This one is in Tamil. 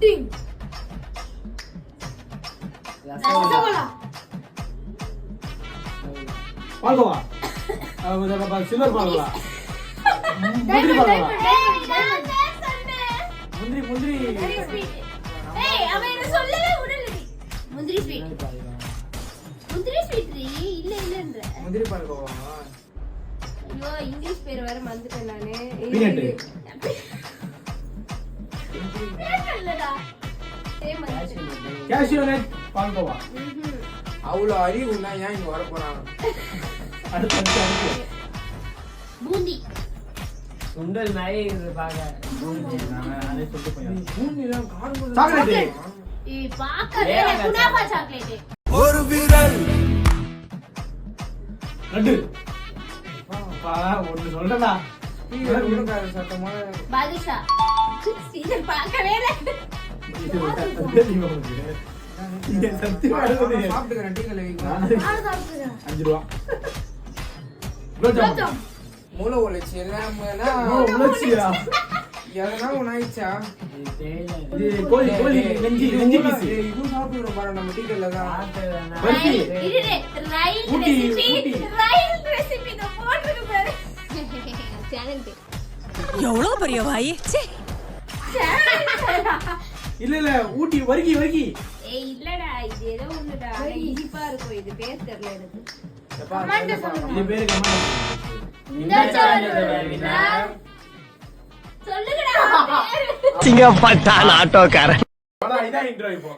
புட்டிங். ரசகுல்லா. பால்கோவா. சில்வர் பால்கோவா. முந்திரி பால்கோவா. முந்திரி ஏய் அவன் என்ன சொல்லவே விடல. முந்திரி ஸ்வீட். முந்திரி ஸ்வீட் இல்ல இல்லன்ற. முந்திரி பால்கோவா. ஐயோ இங்கிலீஷ் பேர் வேற மறந்துட்டேன் நானு. பீனட். இல்லடா. Cashew nut palkova. அவ்வளோ அறிவு தான் ஏன் இங்க வர போறாங்க? அடுத்து பூந்தி. சுண்டல் நாய் இது பாக்க அதே சொல்லிட்டு போய் பூந்திலாம் கார்பன் சாக்லேட். பாக்கவே குனாபா சாக்லேட். ஒரு விரல் லட்டு. ஒன்னு சொல்றடா. உனக்கார சத்தமா பாதுஷா. இது பாக்கவே சாப்பிட்டுக்கிறேன் டீ கலை வைக்கலாம். 5 ரூபா. குலோப் மூளை உழைச்சி எல்லாமேனா உலச்சியா. எதனா ஒன்று ஆயிடுச்சா? இது கோழி நெஞ்சு பீஸ். இது சாப்பிடுறோம் பாரு நம்ம டீ கல்ல தான். பர்ஃபி. ஊட்டி. ஊட்டி. ரயில் ரெசிபி தான் போட்டுருக்கு பாரு. சேனல் பேர். எவ்வளவு பெரிய வாய். இல்ல ஊட்டி வர்க்கி. ஏய் இல்லடா இது ஏதோ ஒண்ணுடா. இனிப்பா இருக்கும் இது பேர் தெரியல எனக்கு. இது பேரு கமாண்ட். இந்த சேனல் சொல்லுங்கடா பேர். சிங்கப்பட்டான் ஆட்டோக்காரன். இதான் இன்ட்ரோ இப்போ.